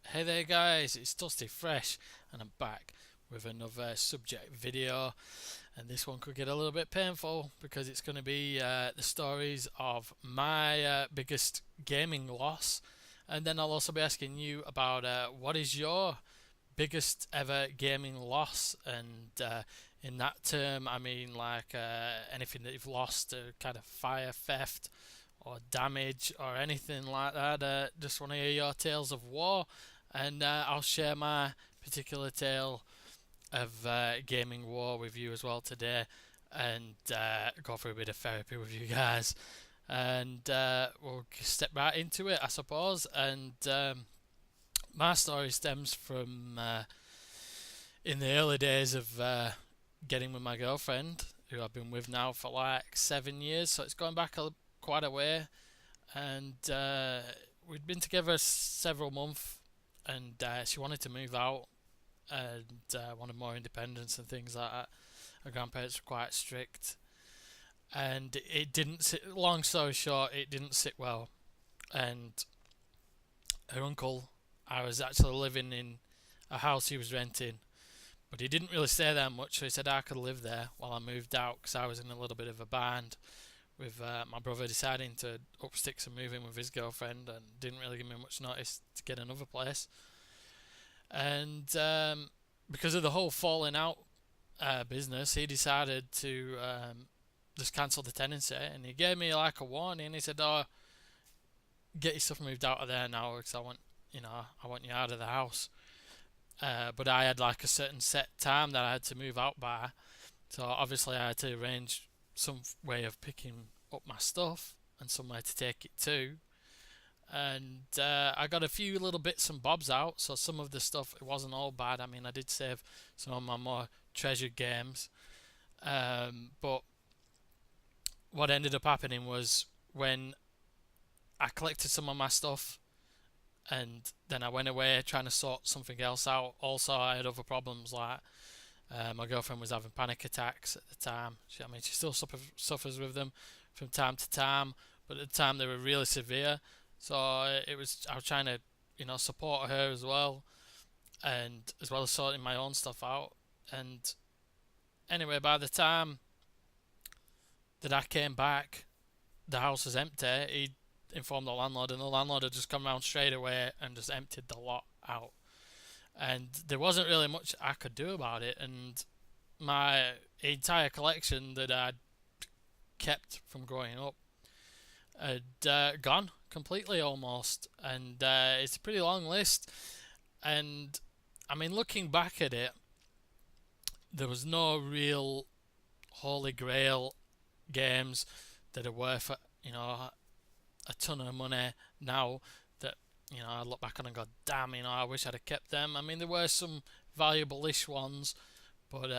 Hey there guys, it's Dusty Fresh and I'm back with another subject video, and this one could get a little bit painful because it's going to be the stories of my biggest gaming loss, and then I'll also be asking you about what is your biggest ever gaming loss, and in that term I mean like anything that you've lost to kind of fire, theft or damage or anything like that. Just want to hear your tales of war, and I'll share my particular tale of gaming war with you as well today, and go through a bit of therapy with you guys. And we'll step right into it, I suppose. And my story stems from in the early days of getting with my girlfriend, who I've been with now for like 7 years. So it's going back quite a way, and we'd been together several months, and she wanted to move out and wanted more independence and things like that. Her grandparents were quite strict, and it didn't sit. Long story short, it didn't sit well. And her uncle, I was actually living in a house he was renting, but he didn't really stay there much, so he said I could live there while I moved out because I was in a little bit of a bind with my brother deciding to up sticks and move in with his girlfriend, and didn't really give me much notice to get another place. And because of the whole falling out business, he decided to just cancel the tenancy, and he gave me like a warning. He said, "Oh, get your stuff moved out of there now, because I want you out of the house." But I had like a certain set time that I had to move out by, so obviously I had to arrange some way of picking up my stuff and somewhere to take it to. And I got a few little bits and bobs out, so some of the stuff, it wasn't all bad. I mean, I did save some of my more treasured games. But what ended up happening was when I collected some of my stuff and then I went away trying to sort something else out. Also, I had other problems like my girlfriend was having panic attacks at the time. She still suffers with them from time to time, but at the time they were really severe. So I was trying to, support her as well, and as well as sorting my own stuff out. And anyway, by the time that I came back, the house was empty. He informed the landlord, and the landlord had just come round straight away and just emptied the lot out. And there wasn't really much I could do about it. And my entire collection that I'd kept from growing up had gone completely almost. And it's a pretty long list. And I mean, looking back at it, there was no real holy grail games that are worth, a ton of money now that, I look back on and go, damn, I wish I'd have kept them. I mean, there were some valuable-ish ones, but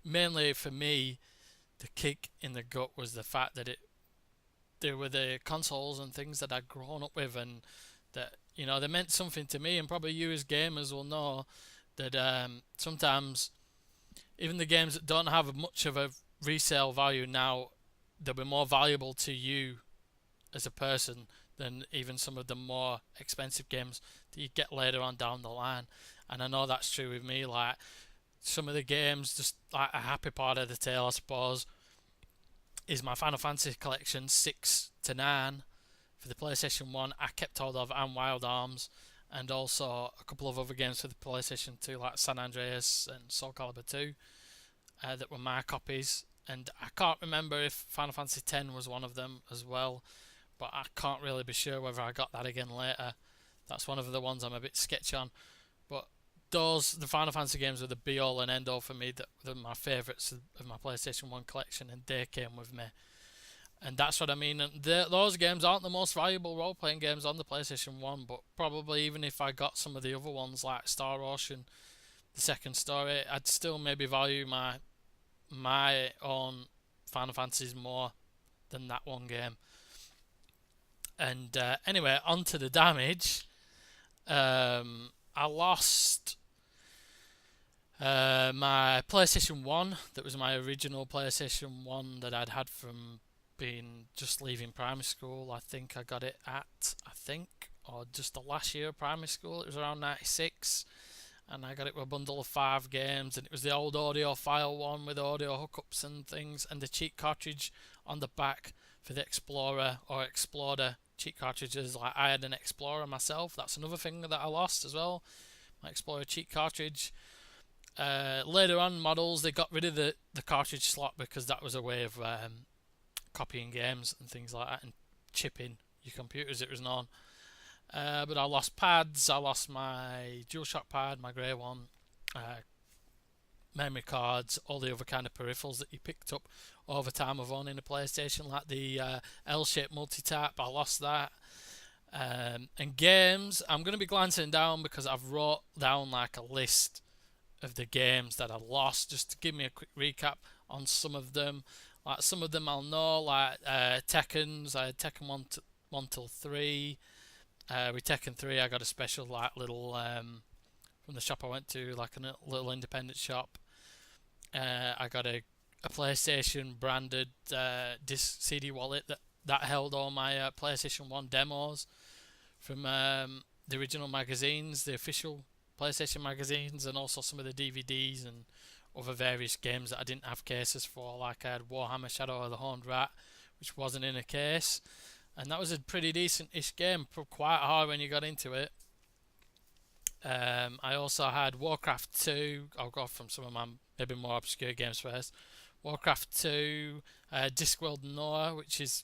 mainly for me, the kick in the gut was the fact that they were the consoles and things that I'd grown up with, and that they meant something to me. And probably you as gamers will know that sometimes even the games that don't have much of a resale value now, they'll be more valuable to you as a person than even some of the more expensive games that you get later on down the line. And I know that's true with me. Like some of the games, just like a happy part of the tale, I suppose, is my Final Fantasy collection 6 to 9 for the PlayStation 1. I kept hold of, and Wild Arms, and also a couple of other games for the PlayStation 2, like San Andreas and Soul Calibur 2, that were my copies. And I can't remember if Final Fantasy 10 was one of them as well, but I can't really be sure whether I got that again later. That's one of the ones I'm a bit sketchy on. But the Final Fantasy games were the be all and end all for me. That were my favourites of my PlayStation 1 collection, and they came with me. And that's what I mean. And those games aren't the most valuable role playing games on the PlayStation 1, but probably even if I got some of the other ones like Star Ocean, the second story, I'd still maybe value my own Final Fantasies more than that one game. And anyway, on to the damage. I lost my PlayStation 1, that was my original PlayStation 1 that I'd had from being just leaving primary school. I think I got it at, or just the last year of primary school. It was around 96, and I got it with a bundle of 5 games, and it was the old audiophile one with audio hookups and things, and the cheat cartridge on the back for the Explorer or Explorer cheat cartridges. Like, I had an Explorer myself. That's another thing that I lost as well, my Explorer cheat cartridge. Later on models, they got rid of the cartridge slot because that was a way of copying games and things like that and chipping your computers, it was known. But I lost pads, I lost my DualShock pad, my grey one, memory cards, all the other kind of peripherals that you picked up over time of owning a PlayStation, like the L-shaped multi-tap. I lost that. And games, I'm going to be glancing down because I've wrote down like a list of the games that I lost, just to give me a quick recap on some of them. Like, some of them I'll know, like Tekken's. I had Tekken 1 till 3. With Tekken 3 I got a special like little from the shop I went to, like a little independent shop. I got a PlayStation branded disc CD wallet that held all my PlayStation 1 demos from the original magazines, the official PlayStation magazines, and also some of the DVDs and other various games that I didn't have cases for. Like, I had Warhammer Shadow of the Horned Rat, which wasn't in a case, and that was a pretty decent-ish game, quite hard when you got into it. I also had Warcraft 2. I'll go from some of my maybe more obscure games first. Warcraft 2, Discworld Noah, which is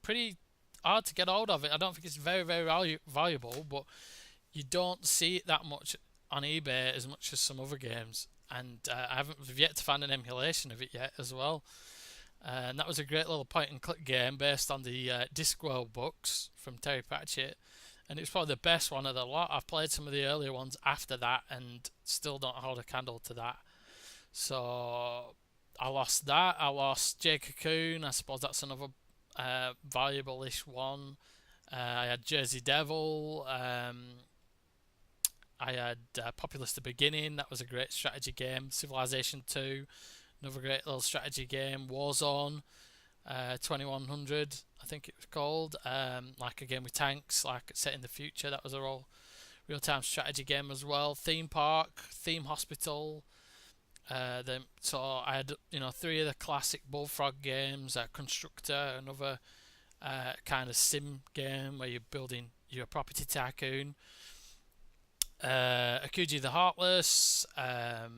pretty hard to get hold of. I don't think it's very, very valuable, but you don't see it that much on eBay as much as some other games. And I haven't yet to find an emulation of it yet as well. And that was a great little point-and-click game based on the Discworld books from Terry Pratchett. And it was probably the best one of the lot. I've played some of the earlier ones after that and still don't hold a candle to that. So I lost that. I lost Jay Cocoon. I suppose that's another valuable-ish one. I had Jersey Devil. I had Populous the Beginning. That was a great strategy game. Civilization 2, another great little strategy game. Warzone 2100, I think it was called. Like a game with tanks, like set in the future. That was a real-time strategy game as well. Theme Park, Theme Hospital. So I had 3 of the classic Bullfrog games. Constructor, another kind of sim game where you're building your property tycoon. Akuji the Heartless. I'll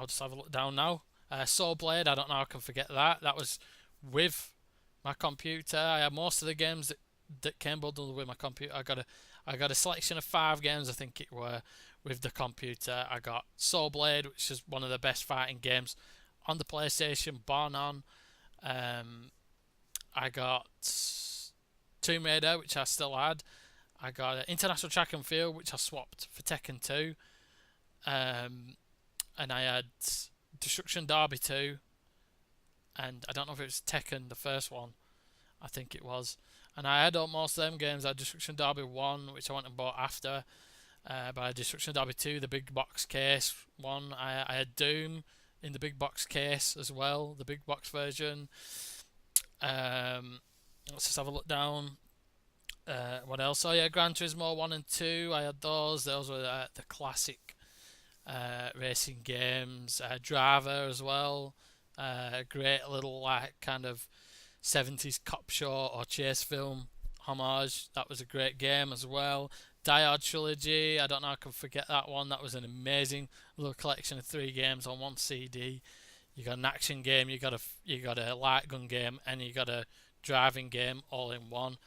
just have a look down now. Soul Blade, I don't know how I can forget that. That was with my computer. I had most of the games that came bundled with my computer. I got a selection of 5 games, I think it were, with the computer. I got Soul Blade, which is one of the best fighting games on the PlayStation, born on. I got Tomb Raider, which I still had. I got International Track and Field, which I swapped for Tekken 2. And I had Destruction Derby 2. And I don't know if it was Tekken, the first one. I think it was. And I had almost them games. I had Destruction Derby 1, which I went and bought after. But I had Destruction Derby 2, the big box case one. I had Doom in the big box case as well, the big box version. Let's just have a look down. What else? Oh yeah, Gran Turismo 1 and 2. I had those. Those were the classic racing games. Driver as well. Great little kind of 70s cop show or chase film homage. That was a great game as well. Die Hard Trilogy. I don't know how I can forget that one. That was an amazing little collection of 3 games on one CD. You got an action game, you got a light gun game, and you got a driving game all in one.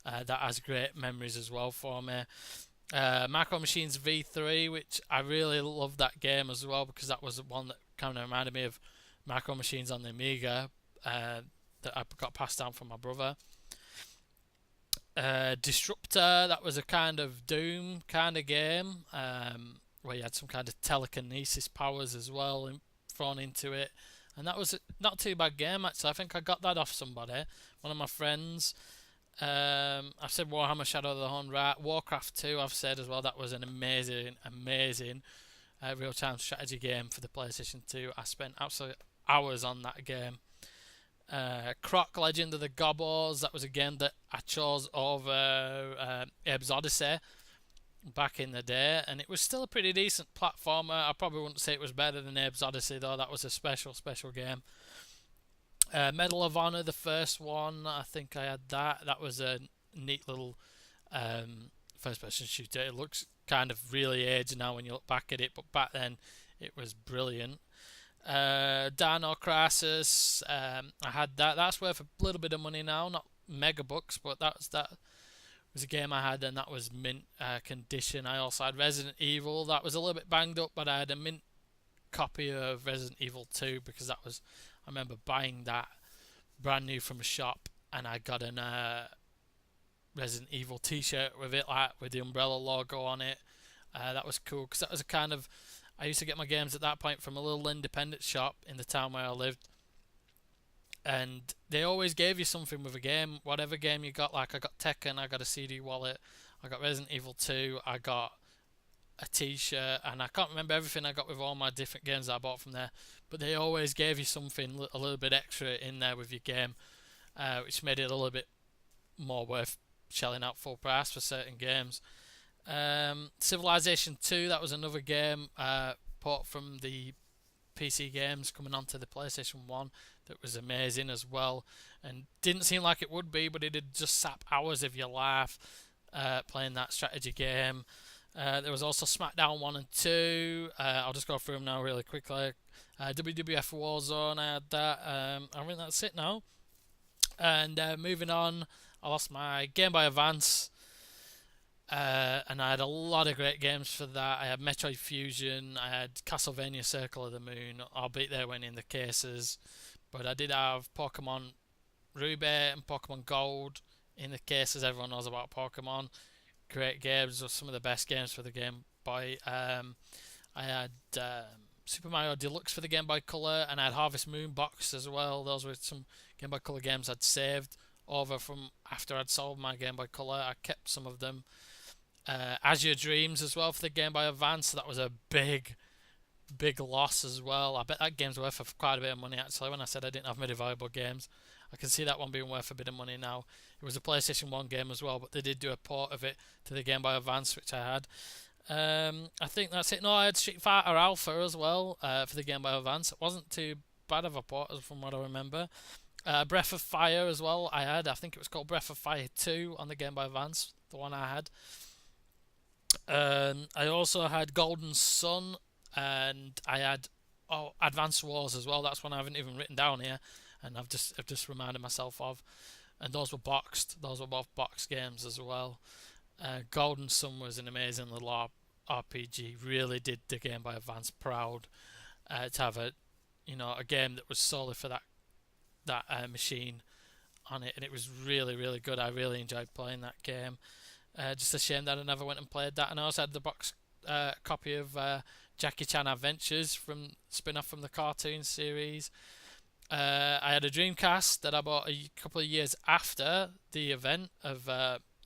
That has great memories as well for me. Micro Machines V3, which I really loved that game as well, because that was the one that kind of reminded me of Micro Machines on the Amiga that I got passed down from my brother. Disruptor, that was a kind of Doom kind of game where you had some kind of telekinesis powers as well thrown into it, and that was not too bad game actually. I think I got that off somebody, one of my friends. I've said Warhammer Shadow of the Horned Rat. Warcraft 2 I've said as well. That was an amazing real-time strategy game for the PlayStation 2. I spent absolute hours on that game. Croc Legend of the Gobbos, that was a game that I chose over Abe's Odyssey back in the day, and it was still a pretty decent platformer. I probably wouldn't say it was better than Abe's Odyssey, though. That was a special game. Medal of Honor, the first one, I think I had that. That was a neat little first-person shooter. It looks kind of really aged now when you look back at it, but back then it was brilliant. Dino Crisis, I had that. That's worth a little bit of money now, not mega bucks, but that was a game I had, and that was mint condition. I also had Resident Evil. That was a little bit banged up, but I had a mint copy of Resident Evil 2 because I remember buying that brand new from a shop, and I got an Resident Evil t-shirt with it, like with the Umbrella logo on it. That was cool because that was a kind of, I used to get my games at that point from a little independent shop in the town where I lived, and they always gave you something with a game, whatever game you got. Like I got Tekken, I got a CD wallet, I got Resident Evil 2, I got a t-shirt, and I can't remember everything I got with all my different games that I bought from there, but they always gave you something a little bit extra in there with your game, which made it a little bit more worth shelling out full price for certain games. Civilization 2, that was another game port from the PC games coming onto the PlayStation 1 that was amazing as well, and didn't seem like it would be, but it did just sap hours of your life playing that strategy game. There was also SmackDown 1 and 2. I'll just go through them now really quickly. WWF Warzone, I had that. I think that's it now. And moving on, I lost my Game Boy Advance. And I had a lot of great games for that. I had Metroid Fusion, I had Castlevania Circle of the Moon, albeit they went in the cases. But I did have Pokemon Ruby and Pokemon Gold in the cases. Everyone knows about Pokemon. Great games, some of the best games for the Game Boy. I had Super Mario Deluxe for the Game Boy Color, and I had Harvest Moon box as well. Those were some Game Boy Color games I'd saved over from after I'd sold my Game Boy Color. I kept some of them. Azure Dreams as well for the Game Boy Advance. So that was a big loss as well. I bet that game's worth quite a bit of money actually. When I said I didn't have many valuable games, I can see that one being worth a bit of money now. It was a PlayStation 1 game as well, but they did do a port of it to the Game Boy Advance, which I had. I think that's it. No, I had Street Fighter Alpha as well for the Game Boy Advance. It wasn't too bad of a port from what I remember. Breath of Fire as well I had. I think it was called Breath of Fire 2 on the Game Boy Advance, the one I had. I also had Golden Sun, and I had Advance Wars as well. That's one I haven't even written down here, and I've just reminded myself of. And those were boxed. Those were both boxed games as well. Golden Sun was an amazing little RPG. Really did the Game Boy Advance proud to have a game that was solely for that machine on it, and it was really, really good. I really enjoyed playing that game. Just a shame that I never went and played that. And I also had the box copy of Jackie Chan Adventures from spin-off from the cartoon series. I had a Dreamcast that I bought a couple of years after the event of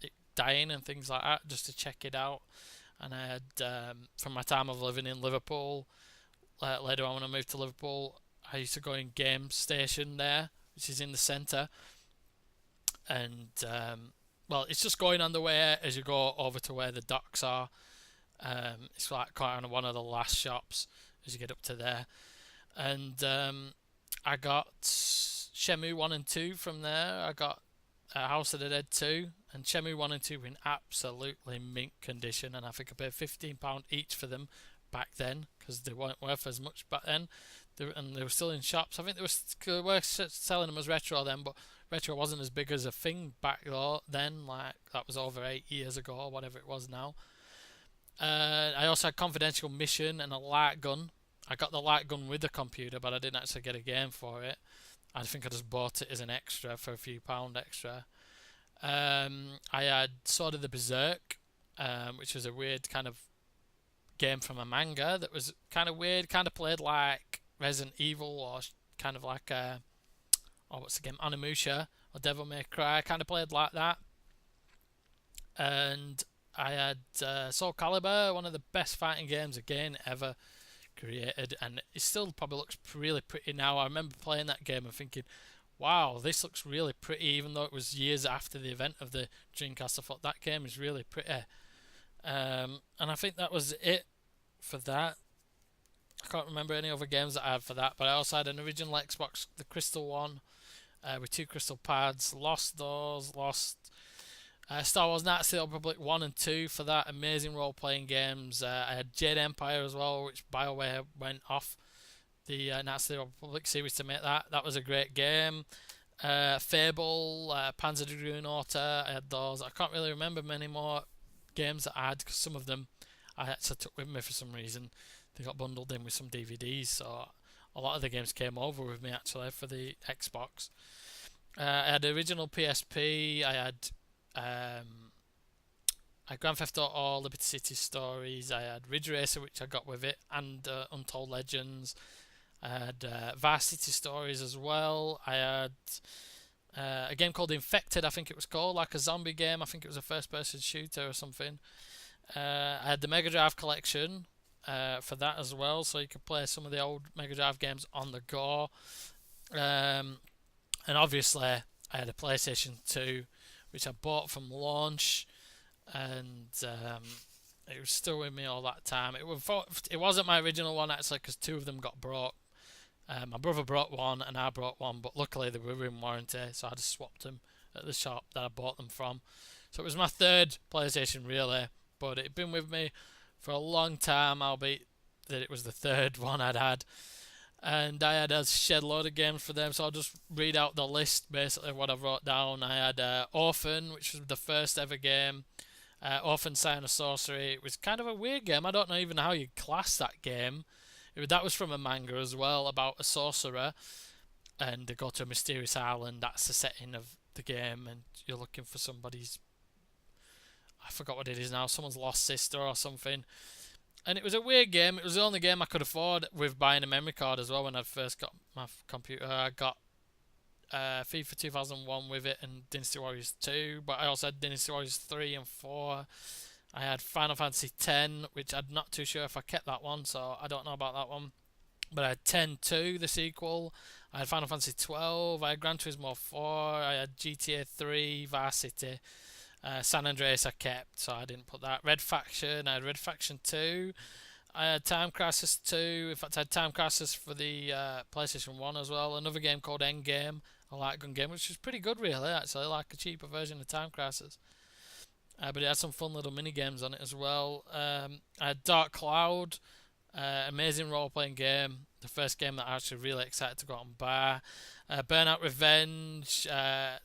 it dying and things like that, just to check it out. And I had, from my time of living in Liverpool, later on when I moved to Liverpool, I used to go in Game Station there, which is in the centre. And it's just going on the way as you go over to where the docks are. It's like quite on one of the last shops as you get up to there. And I got Shenmue 1 and 2 from there. I got House of the Dead 2, and Shenmue 1 and 2 were in absolutely mint condition, and I think I paid £15 each for them back then because they weren't worth as much back then. They were still in shops. I think they were selling them as retro then, but retro wasn't as big as a thing back then. Like that was over 8 years ago or whatever it was now. I also had Confidential Mission and a light gun. I got the light gun with the computer, but I didn't actually get a game for it. I think I just bought it as an extra for a few pound extra. I had Sword of the Berserk, which was a weird kind of game from a manga that was kind of weird, kind of played like Resident Evil or kind of like what's the game, Onimusha or Devil May Cry, kind of played like that. And I had Soul Calibur, one of the best fighting games again ever created, and it still probably looks really pretty now. I remember playing that game and thinking, wow, this looks really pretty, even though it was years after the event of the Dreamcast. I thought that game is really pretty. And I think that was it for that. I can't remember any other games that I had for that, but I also had an original Xbox, the Crystal one, with 2 crystal pads. Lost those, lost Star Wars Knights of the Old Republic 1 and 2 for that. Amazing role-playing games. I had Jade Empire as well, which BioWare went off the Knights of the Old Republic series to make that. That was a great game. Fable, Panzer Dragoon Auto, I had those. I can't really remember many more games that I had, because some of them I actually took with me for some reason. They got bundled in with some DVDs, so a lot of the games came over with me actually for the Xbox. I had the original PSP. I had Grand Theft Auto, Liberty City Stories. I had Ridge Racer, which I got with it, and Untold Legends. I had Varsity Stories as well. I had a game called Infected, I think it was called, like a zombie game. I think it was a first-person shooter or something. I had the Mega Drive collection for that as well, so you could play some of the old Mega Drive games on the go. And obviously, I had a PlayStation 2, which I bought from launch, and it was still with me all that time. It wasn't my original one actually, because 2 of them got broke. My brother brought one and I brought one, but luckily they were in warranty, so I just swapped them at the shop that I bought them from. So it was my 3rd PlayStation really, but it'd been with me for a long time, albeit that it was the 3rd one I'd had. And I had a shed load of games for them, so I'll just read out the list basically what I wrote down. I had Orphan, which was the first ever game. Orphan Science of Sorcery. It was kind of a weird game. I don't know even how you class that game. That was from a manga as well, about a sorcerer, and they go to a mysterious island. That's the setting of the game, and you're looking for somebody's, I forgot what it is now, someone's lost sister or something. And it was a weird game. It was the only game I could afford with buying a memory card as well. When I first got my computer, I got FIFA 2001 with it, and Dynasty Warriors 2, but I also had Dynasty Warriors 3 and 4. I had Final Fantasy X, which I'm not too sure if I kept that one, so I don't know about that one. But I had 10-2, the sequel. I had Final Fantasy 12. I had Gran Turismo 4. I had GTA 3, Vice City. San Andreas I kept, so I didn't put that. Red Faction. I had Red Faction 2. I had Time Crisis 2. In fact, I had Time Crisis for the PlayStation 1 as well. Another game called Endgame, a light gun game, which was pretty good really, actually, like a cheaper version of Time Crisis. But it had some fun little mini games on it as well. I had Dark Cloud, amazing role-playing game. The first game that I was actually really excited to go out and buy. Burnout Revenge,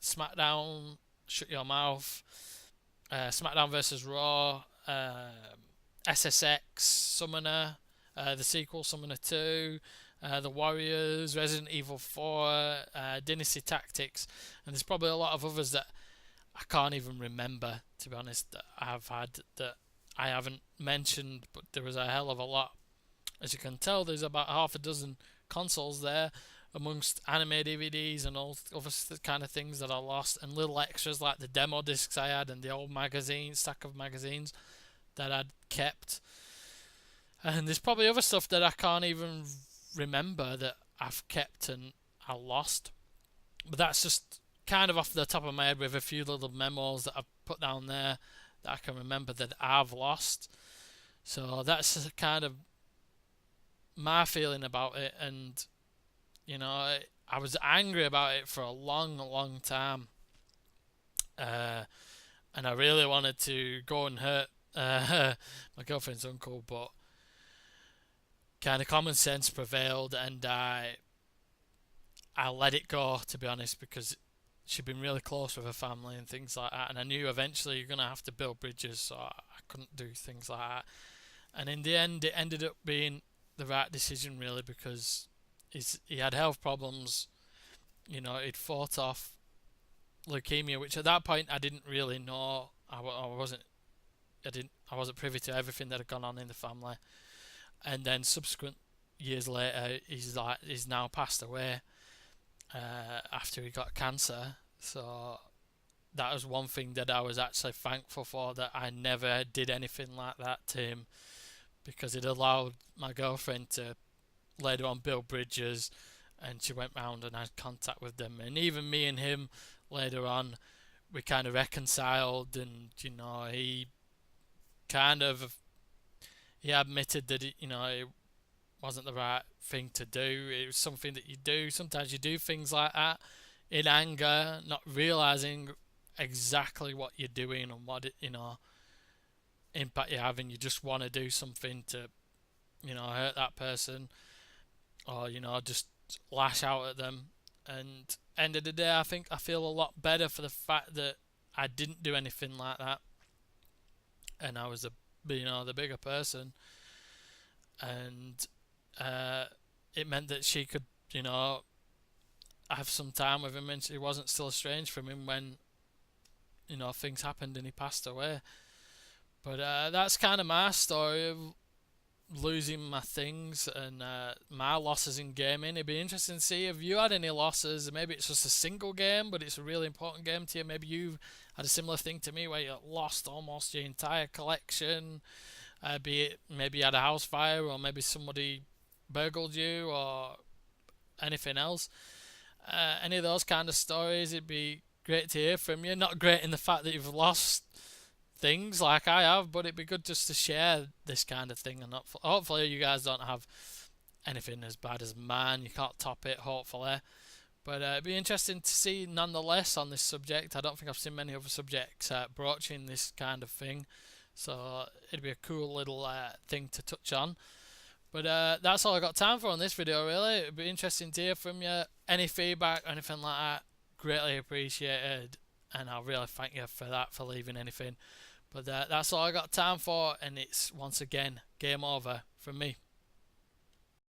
SmackDown, Shut Your Mouth, SmackDown vs Raw, SSX, Summoner, the sequel, Summoner 2, The Warriors, Resident Evil 4, Dynasty Tactics, and there's probably a lot of others that I can't even remember, to be honest, that I've had that I haven't mentioned, but there was a hell of a lot. As you can tell, there's about half a dozen consoles there, amongst anime DVDs and all other kind of things that I lost, and little extras like the demo discs I had and the old stack of magazines that I'd kept. And there's probably other stuff that I can't even remember that I've kept and I lost. But that's just kind of off the top of my head, with a few little memos that I've put down there that I can remember that I've lost. So that's kind of my feeling about it, and you know, I was angry about it for a long time, and I really wanted to go and hurt my girlfriend's uncle, but kind of common sense prevailed, and I let it go, to be honest, because she'd been really close with her family and things like that, and I knew eventually you're going to have to build bridges, so I couldn't do things like that. And in the end, it ended up being the right decision, really, because he had health problems. You know, he'd fought off leukemia, which at that point I didn't really know. I wasn't privy to everything that had gone on in the family. And then subsequent years later, he's now passed away after he got cancer. So that was one thing that I was actually thankful for, that I never did anything like that to him, because it allowed my girlfriend to later on build bridges and she went round and had contact with them. And even me and him later on, we kind of reconciled, and he kind of he admitted that it wasn't the right thing to do. It was something that you do. Sometimes you do things like that in anger, not realizing exactly what you're doing and what impact you're having. You just want to do something to hurt that person, or just lash out at them. And end of the day, I think I feel a lot better for the fact that I didn't do anything like that, and I was the bigger person, and it meant that she could have some time with him, and she wasn't still estranged from him when things happened and he passed away. But that's kind of my story of losing my things and my losses in gaming. It'd be interesting to see if you had any losses. Maybe it's just a single game, but it's a really important game to you. Maybe you've had a similar thing to me where you lost almost your entire collection. Be it maybe you had a house fire, or maybe somebody burgled you, or anything else. Any of those kind of stories, it'd be great to hear from you. Not great in the fact that you've lost things like I have, but it'd be good just to share this kind of thing, and hopefully you guys don't have anything as bad as mine. You can't top it, hopefully. But it'd be interesting to see nonetheless on this subject. I don't think I've seen many other subjects broaching this kind of thing, so it'd be a cool little thing to touch on. But that's all I got time for on this video, really. It'd be interesting to hear from you. Any feedback, anything like that, greatly appreciated, and I really thank you for that, for leaving anything. But that's all I got time for, and it's once again game over from me.